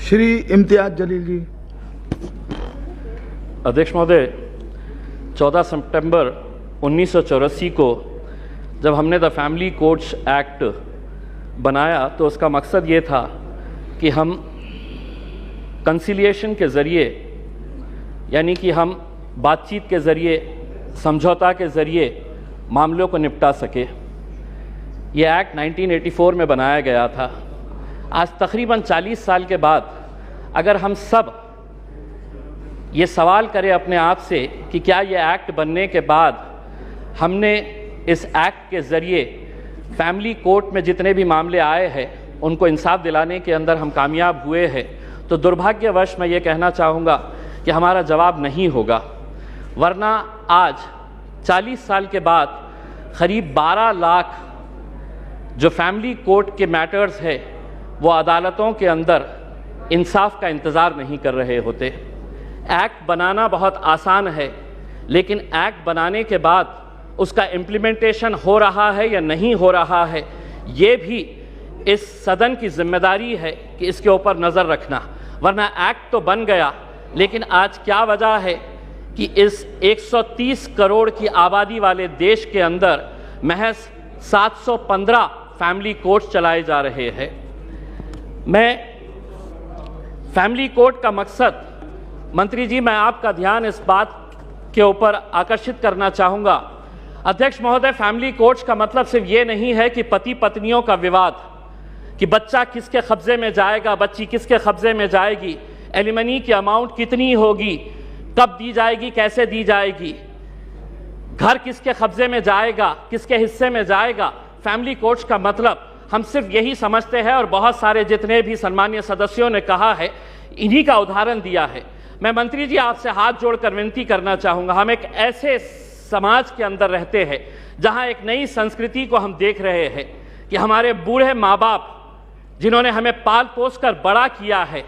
श्री इम्तियाज जलील जी। अध्यक्ष महोदय, 14 सितंबर 1984 को जब हमने द फैमिली कोर्ट्स एक्ट बनाया तो उसका मकसद ये था कि हम कंसिलिएशन के ज़रिए, यानी कि हम बातचीत के ज़रिए, समझौता के ज़रिए मामलों को निपटा सके। ये एक्ट 1984 में बनाया गया था। आज तकरीबन 40 साल के बाद अगर हम सब ये सवाल करें अपने आप से कि क्या ये एक्ट बनने के बाद हमने इस एक्ट के ज़रिए फैमिली कोर्ट में जितने भी मामले आए हैं उनको इंसाफ दिलाने के अंदर हम कामयाब हुए हैं, तो दुर्भाग्यवश मैं ये कहना चाहूँगा कि हमारा जवाब नहीं होगा। वरना आज 40 साल के बाद करीब 12 लाख जो फैमिली कोर्ट के मैटर्स है वो अदालतों के अंदर इंसाफ का इंतज़ार नहीं कर रहे होते। एक्ट बनाना बहुत आसान है, लेकिन एक्ट बनाने के बाद उसका इम्प्लीमेंटेशन हो रहा है या नहीं हो रहा है, ये भी इस सदन की जिम्मेदारी है कि इसके ऊपर नज़र रखना। वरना एक्ट तो बन गया, लेकिन आज क्या वजह है कि इस 130 करोड़ की आबादी वाले देश के अंदर महज 715 फैमिली कोर्ट्स चलाए जा रहे हैं। मैं फैमिली कोर्ट का मकसद, मंत्री जी, मैं आपका ध्यान इस बात के ऊपर आकर्षित करना चाहूँगा। अध्यक्ष महोदय, फैमिली कोर्ट्स का मतलब सिर्फ ये नहीं है कि पति पत्नियों का विवाद, कि बच्चा किसके कब्जे में जाएगा, बच्ची किसके कब्जे में जाएगी, एलिमनी की अमाउंट कितनी होगी, कब दी जाएगी, कैसे दी जाएगी, घर किसके कब्जे में जाएगा, किसके हिस्से में जाएगा। फैमिली कोर्ट्स का मतलब हम सिर्फ यही समझते हैं, और बहुत सारे जितने भी सम्मानीय सदस्यों ने कहा है इन्हीं का उदाहरण दिया है। मैं मंत्री जी आपसे हाथ जोड़कर विनती करना चाहूँगा, हम एक ऐसे समाज के अंदर रहते हैं जहाँ एक नई संस्कृति को हम देख रहे हैं कि हमारे बूढ़े माँ बाप जिन्होंने हमें पाल पोस कर बड़ा किया है,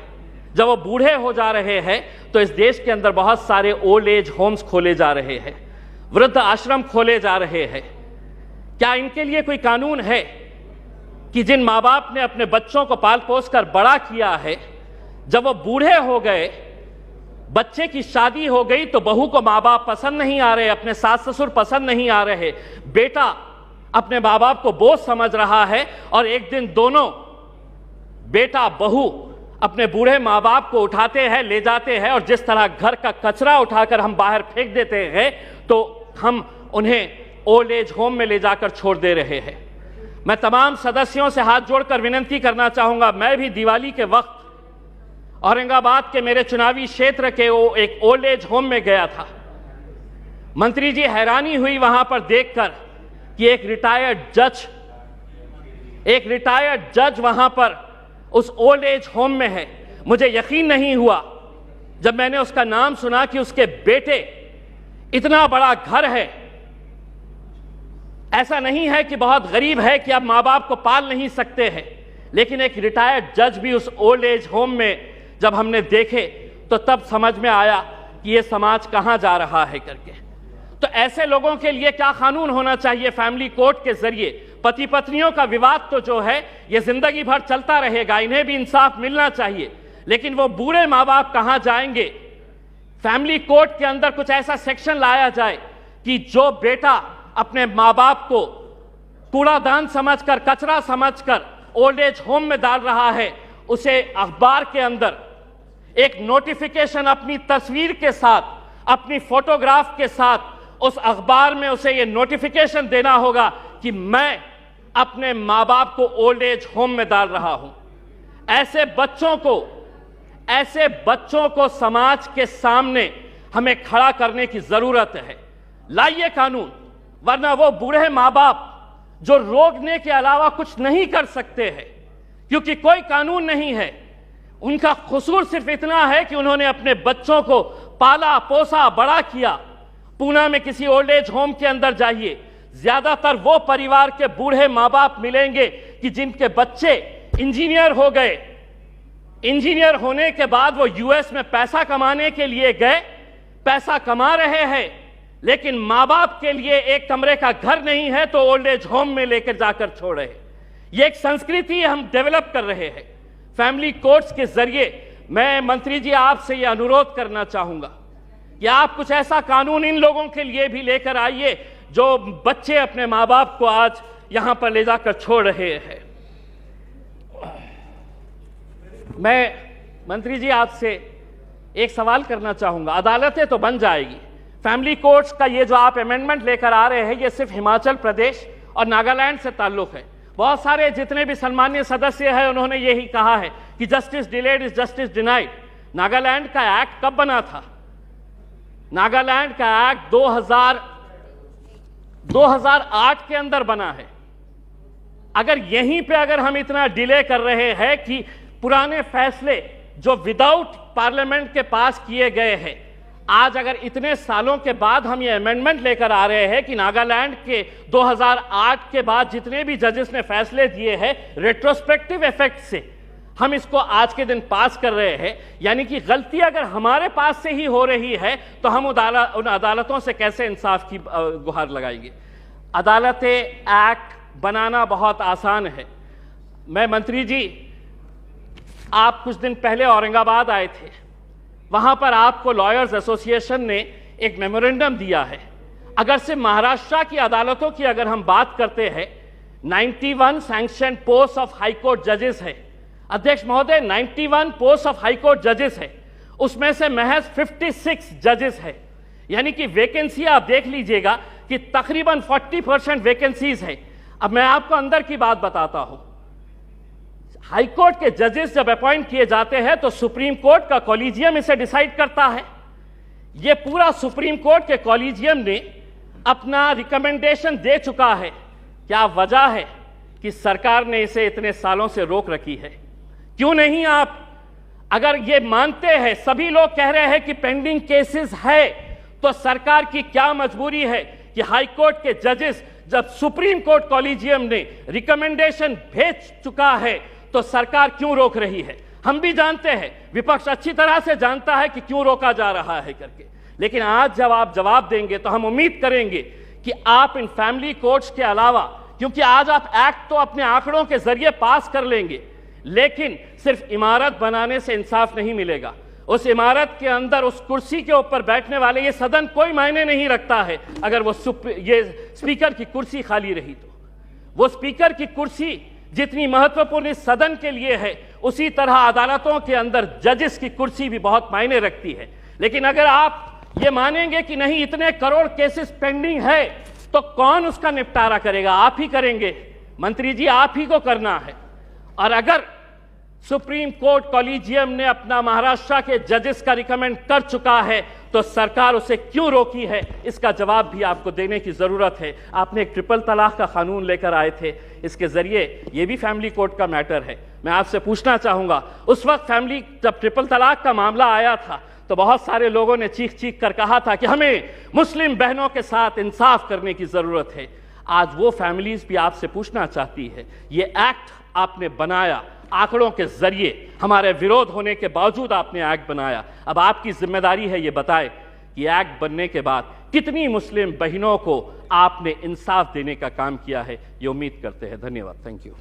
जब वो बूढ़े हो जा रहे हैं तो इस देश के अंदर बहुत सारे ओल्ड एज होम्स खोले जा रहे हैं, वृद्ध आश्रम खोले जा रहे हैं। क्या इनके लिए कोई कानून है कि जिन माँ बाप ने अपने बच्चों को पाल पोस कर बड़ा किया है, जब वो बूढ़े हो गए, बच्चे की शादी हो गई तो बहू को माँ बाप पसंद नहीं आ रहे, अपने सास ससुर पसंद नहीं आ रहे, बेटा अपने माँ बाप को बोझ समझ रहा है, और एक दिन दोनों बेटा बहू अपने बूढ़े माँ बाप को उठाते हैं, ले जाते हैं, और जिस तरह घर का कचरा उठाकर हम बाहर फेंक देते हैं तो हम उन्हें ओल्ड एज होम में ले जाकर छोड़ दे रहे हैं। मैं तमाम सदस्यों से हाथ जोड़कर विनती करना चाहूँगा, मैं भी दिवाली के वक्त औरंगाबाद के मेरे चुनावी क्षेत्र के वो एक ओल्ड एज होम में गया था। मंत्री जी, हैरानी हुई वहां पर देखकर कि एक रिटायर्ड जज वहां पर उस ओल्ड एज होम में है। मुझे यकीन नहीं हुआ जब मैंने उसका नाम सुना कि उसके बेटे, इतना बड़ा घर है, ऐसा नहीं है कि बहुत गरीब है कि आप माँ बाप को पाल नहीं सकते हैं, लेकिन एक रिटायर्ड जज भी उस ओल्ड एज होम में जब हमने देखे तो तब समझ में आया कि ये समाज कहां जा रहा है करके। तो ऐसे लोगों के लिए क्या कानून होना चाहिए फैमिली कोर्ट के जरिए? पति पत्नियों का विवाद तो जो है ये जिंदगी भर चलता रहेगा, इन्हें भी इंसाफ मिलना चाहिए, लेकिन वो बूढ़े माँ बाप कहां जाएंगे? फैमिली कोर्ट के अंदर कुछ ऐसा सेक्शन लाया जाए कि जो बेटा अपने माँ बाप को कूड़ादान समझकर, कचरा समझकर ओल्ड एज होम में डाल रहा है, उसे अखबार के अंदर एक नोटिफिकेशन अपनी तस्वीर के साथ, अपनी फोटोग्राफ के साथ उस अखबार में उसे ये नोटिफिकेशन देना होगा कि मैं अपने माँ बाप को ओल्ड एज होम में डाल रहा हूं। ऐसे बच्चों को समाज के सामने हमें खड़ा करने की जरूरत है। लाइए कानून, वरना वो बूढ़े माँ बाप जो रोकने के अलावा कुछ नहीं कर सकते हैं, क्योंकि कोई कानून नहीं है, उनका कसूर सिर्फ इतना है कि उन्होंने अपने बच्चों को पाला पोसा बड़ा किया। पूना में किसी ओल्ड एज होम के अंदर जाइए, ज्यादातर वो परिवार के बूढ़े माँ बाप मिलेंगे कि जिनके बच्चे इंजीनियर हो गए, इंजीनियर होने के बाद वो यूएस में पैसा कमाने के लिए गए, पैसा कमा रहे हैं, लेकिन माँ बाप के लिए एक कमरे का घर नहीं है तो ओल्ड एज होम में लेकर जाकर छोड़ रहे हैं। ये एक संस्कृति हम डेवलप कर रहे हैं। फैमिली कोर्ट्स के जरिए मैं मंत्री जी आपसे यह अनुरोध करना चाहूंगा कि आप कुछ ऐसा कानून इन लोगों के लिए भी लेकर आइए जो बच्चे अपने मां बाप को आज यहां पर ले जाकर छोड़ रहे हैं। मैं मंत्री जी आपसे एक सवाल करना चाहूंगा, अदालतें तो बन जाएगी, फैमिली कोर्ट्स का ये जो आप अमेंडमेंट लेकर आ रहे हैं ये सिर्फ हिमाचल प्रदेश और नागालैंड से ताल्लुक है। बहुत सारे जितने भी सम्मानीय सदस्य हैं उन्होंने यही कहा है कि justice delayed is justice denied. Nagaland का एक्ट कब बना था? नागालैंड का एक्ट 2008 के अंदर बना है। अगर यहीं पे अगर हम इतना डिले कर रहे हैं कि पुराने फैसले जो विदाउट पार्लियामेंट के पास किए गए हैं, आज अगर इतने सालों के बाद हम ये अमेंडमेंट लेकर आ रहे हैं कि नागालैंड के 2008 के बाद जितने भी जजेस ने फैसले दिए हैं रेट्रोस्पेक्टिव इफेक्ट से हम इसको आज के दिन पास कर रहे हैं, यानी कि गलती अगर हमारे पास से ही हो रही है तो हम उन अदालतों से कैसे इंसाफ की गुहार लगाएंगे? अदालतें एक्ट बनाना बहुत आसान है। मैं मंत्री जी, आप कुछ दिन पहले औरंगाबाद आए थे, वहां पर आपको लॉयर्स एसोसिएशन ने एक मेमोरेंडम दिया है। अगर से महाराष्ट्र की अदालतों की अगर हम बात करते हैं, 91 sanction post of high court जजेस है। अध्यक्ष महोदय, 91 पोस्ट ऑफ हाई कोर्ट जजेस है, उसमें से महज 56 जजेस है, यानी कि वैकेंसी आप देख लीजिएगा कि तकरीबन 40% वैकेंसीज है। अब मैं आपको अंदर की बात बताता हूं, हाई कोर्ट के जजेस जब अपॉइंट किए जाते हैं तो सुप्रीम कोर्ट का कॉलेजियम इसे डिसाइड करता है। यह पूरा सुप्रीम कोर्ट के कॉलेजियम ने अपना रिकमेंडेशन दे चुका है। क्या वजह है कि सरकार ने इसे इतने सालों से रोक रखी है? क्यों नहीं आप, अगर ये मानते हैं, सभी लोग कह रहे हैं कि पेंडिंग केसेस है, तो सरकार की क्या मजबूरी है कि हाई कोर्ट के जजेस जब सुप्रीम कोर्ट कॉलेजियम ने रिकमेंडेशन भेज चुका है तो सरकार क्यों रोक रही है? हम भी जानते हैं, विपक्ष अच्छी तरह से जानता है कि क्यों रोका जा रहा है करके, लेकिन आज जब आप जवाब देंगे तो हम उम्मीद करेंगे कि आप इन फैमिली कोर्ट्स के अलावा, क्योंकि आज आप एक्ट तो अपने आंकड़ों के जरिए पास कर लेंगे, लेकिन सिर्फ इमारत बनाने से इंसाफ नहीं मिलेगा। उस इमारत के अंदर उस कुर्सी के ऊपर बैठने वाले, ये सदन कोई मायने नहीं रखता है अगर वो ये स्पीकर की कुर्सी खाली रही तो। वो स्पीकर की कुर्सी जितनी महत्वपूर्ण इस सदन के लिए है, उसी तरह अदालतों के अंदर जजेस की कुर्सी भी बहुत मायने रखती है। लेकिन अगर आप ये मानेंगे कि नहीं, इतने करोड़ केसेस पेंडिंग है, तो कौन उसका निपटारा करेगा? आप ही करेंगे मंत्री जी, आप ही को करना है। और अगर सुप्रीम कोर्ट कॉलेजियम ने अपना महाराष्ट्र के जजेस का रिकमेंड कर चुका है तो सरकार उसे क्यों रोकी है, इसका जवाब भी आपको देने की जरूरत है। आपने एक ट्रिपल तलाक का कानून लेकर आए थे, इसके जरिए ये भी फैमिली कोर्ट का मैटर है। मैं आपसे पूछना चाहूंगा, उस वक्त फैमिली जब ट्रिपल तलाक का मामला आया था तो बहुत सारे लोगों ने चीख चीख कर कहा था कि हमें मुस्लिम बहनों के साथ इंसाफ करने की जरूरत है। आज वो फैमिलीज भी आपसे पूछना चाहती है, ये एक्ट आपने बनाया आंकड़ों के जरिए, हमारे विरोध होने के बावजूद आपने एक्ट बनाया, अब आपकी जिम्मेदारी है ये बताएं कि एक्ट बनने के बाद कितनी मुस्लिम बहनों को आपने इंसाफ देने का काम किया है। ये उम्मीद करते हैं। धन्यवाद। Thank you.